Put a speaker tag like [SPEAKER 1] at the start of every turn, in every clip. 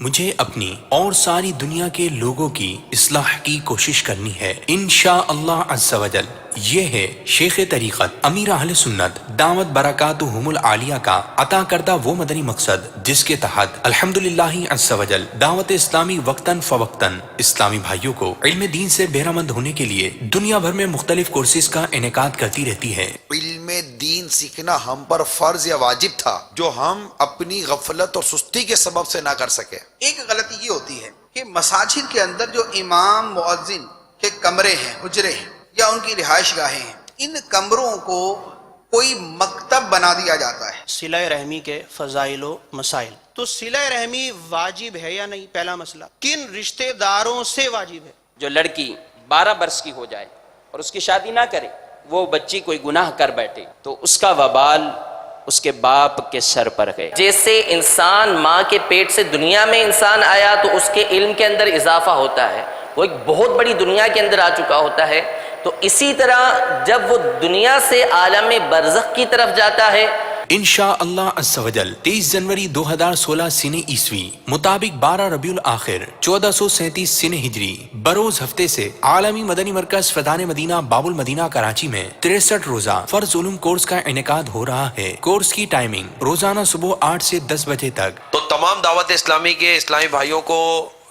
[SPEAKER 1] مجھے اپنی اور ساری دنیا کے لوگوں کی اصلاح کی کوشش کرنی ہے انشاءاللہ عز و جل۔ یہ ہے شیخ طریقت امیر اہل سنت دامت برکاتہم العالیہ کا عطا کردہ وہ مدنی مقصد جس کے تحت الحمدللہ عز و جل دعوت اسلامی وقتاً فوقتاً اسلامی بھائیوں کو علم دین سے بہرہ مند ہونے کے لیے دنیا بھر میں مختلف کورسز کا انعقاد کرتی رہتی ہے۔
[SPEAKER 2] علم دین سیکھنا ہم پر فرض یا واجب تھا جو ہم اپنی غفلت اور سستی کے سبب سے نہ کر سکے۔
[SPEAKER 3] ایک غلطی یہ ہوتی ہے کہ مساجد کے اندر جو امام مؤذن کے کمرے ہیں، حجرے ہیں یا ان کی رہائش گاہیں ہیں، ان کمروں کو کوئی مکتب بنا دیا جاتا ہے۔
[SPEAKER 4] صلہ رحمی کے فضائل و مسائل، تو صلہ رحمی واجب ہے یا نہیں؟ پہلا مسئلہ، کن رشتہ داروں سے واجب ہے؟
[SPEAKER 5] جو لڑکی 12 برس کی ہو جائے اور اس کی شادی نہ کرے، وہ بچی کوئی گناہ کر بیٹھے تو اس کا وبال اس کے باپ کے سر پر ہے۔
[SPEAKER 6] جیسے انسان ماں کے پیٹ سے دنیا میں انسان آیا تو اس کے علم کے اندر اضافہ ہوتا ہے، وہ ایک بہت بڑی دنیا کے اندر آ چکا ہوتا ہے، تو اسی طرح جب وہ دنیا سے عالم برزخ کی طرف جاتا ہے
[SPEAKER 1] انشاءاللہ عز و جل 23 جنوری 2016 سنہ عیسوی مطابق 12 ربیع الاخر 1437 سنہ ہجری بروز ہفتے سے عالمی مدنی مرکز فیضان مدینہ باب المدینہ کراچی میں 63 روزہ فرض علوم کورس کا انعقاد ہو رہا ہے۔ کورس کی ٹائمنگ روزانہ صبح 8 سے 10 بجے تک۔
[SPEAKER 7] تو تمام دعوت اسلامی کے اسلامی بھائیوں کو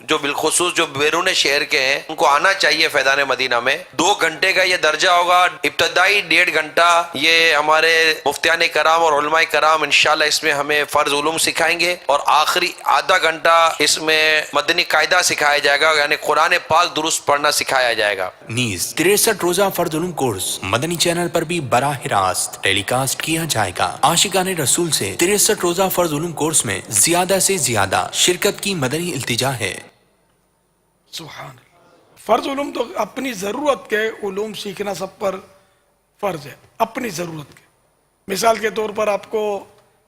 [SPEAKER 7] جو بالخصوص جو بیرون شہر کے ہیں ان کو آنا چاہیے فیضان مدینہ میں۔ 2 گھنٹے کا یہ درجہ ہوگا، ابتدائی 1.5 گھنٹہ یہ ہمارے مفتیان کرام اور علماء کرام انشاءاللہ اس میں ہمیں فرض علوم سکھائیں گے، اور آخری آدھا گھنٹہ اس میں مدنی قاعدہ سکھایا جائے گا، یعنی قرآن پاک درست پڑھنا سکھایا جائے گا۔
[SPEAKER 1] نیز 63 روزہ فرض علوم کورس مدنی چینل پر بھی براہ راست ٹیلی کاسٹ کیا جائے گا۔ عاشقان رسول سے 63 روزہ فرض علوم کورس میں زیادہ سے زیادہ شرکت کی مدنی التجا ہے۔
[SPEAKER 8] سبحان اللہ۔ فرض علوم تو اپنی ضرورت کے علوم سیکھنا سب پر فرض ہے، اپنی ضرورت کے۔ مثال کے طور پر آپ کو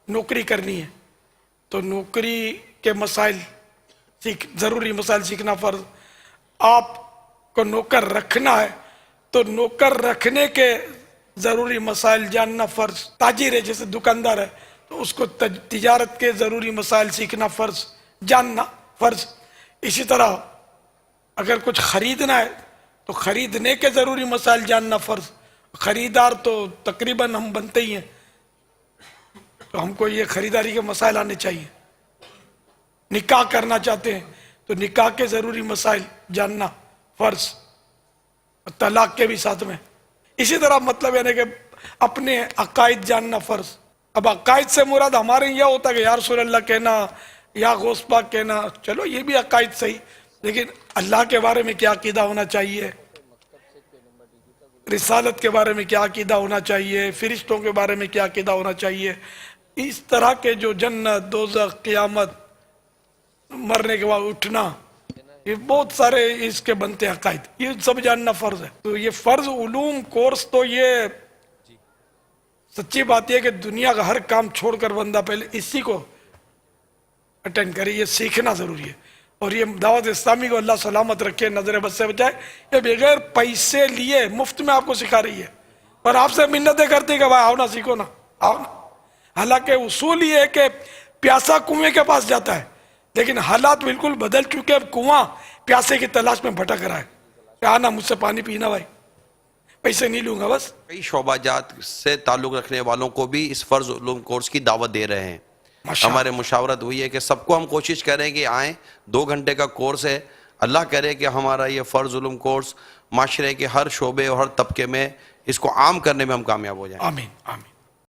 [SPEAKER 8] نوکری کرنی ہے تو نوکری کے مسائل ضروری مسائل سیکھنا فرض۔ آپ کو نوکر رکھنا ہے تو نوکر رکھنے کے ضروری مسائل جاننا فرض۔ تاجر ہے، جیسے دکاندار ہے تو اس کو تجارت کے ضروری مسائل سیکھنا فرض، جاننا فرض۔ اسی طرح اگر کچھ خریدنا ہے تو خریدنے کے ضروری مسائل جاننا فرض۔ خریدار تو تقریباً ہم بنتے ہی ہیں، تو ہم کو یہ خریداری کے مسائل آنے چاہیے۔ نکاح کرنا چاہتے ہیں تو نکاح کے ضروری مسائل جاننا فرض، اور طلاق کے بھی ساتھ میں۔ اسی طرح مطلب یعنی کہ اپنے عقائد جاننا فرض۔ اب عقائد سے مراد ہمارے یہ ہوتا ہے کہ یا رسول اللہ کہنا یا غوث پاک کہنا، چلو یہ بھی عقائد صحیح، لیکن اللہ کے بارے میں کیا عقیدہ ہونا چاہیے، رسالت کے بارے میں کیا عقیدہ ہونا چاہیے، فرشتوں کے بارے میں کیا عقیدہ ہونا چاہیے، اس طرح کے جو جنت، دوزخ، قیامت، مرنے کے بعد اٹھنا، یہ بہت سارے اس کے بنتے عقائد، یہ سب جاننا فرض ہے۔ تو یہ فرض علوم کورس تو یہ سچی بات یہ ہے کہ دنیا کا ہر کام چھوڑ کر بندہ پہلے اسی کو اٹینڈ کرے، یہ سیکھنا ضروری ہے۔ اور یہ دعوت اسلامی کو اللہ سلامت رکھے، نظر بد سے بچائے، یہ بغیر پیسے لیے مفت میں آپ کو سکھا رہی ہے، اور آپ سے منتیں کرتی کہ بھائی آؤ نا، سیکھو نا، آؤ نا۔ حالانکہ اصول یہ ہے کہ پیاسا کنویں کے پاس جاتا ہے، لیکن حالات بالکل بدل چکے، اب کنواں پیاسے کی تلاش میں بھٹک رہا ہے کہ آنا مجھ سے پانی پینا، بھائی پیسے نہیں لوں گا بس۔
[SPEAKER 7] کئی شعبہ جات سے تعلق رکھنے والوں کو بھی اس فرض علوم کورس کی دعوت دے رہے ہیں۔ ہمارے مشاورت ہوئی ہے کہ سب کو ہم کوشش کریں کہ آئیں، 2 گھنٹے کا کورس ہے۔ اللہ کرے کہ ہمارا یہ فرض علوم کورس معاشرے کے ہر شعبے اور ہر طبقے میں اس کو عام کرنے میں ہم کامیاب ہو جائیں۔
[SPEAKER 8] آمین آمین۔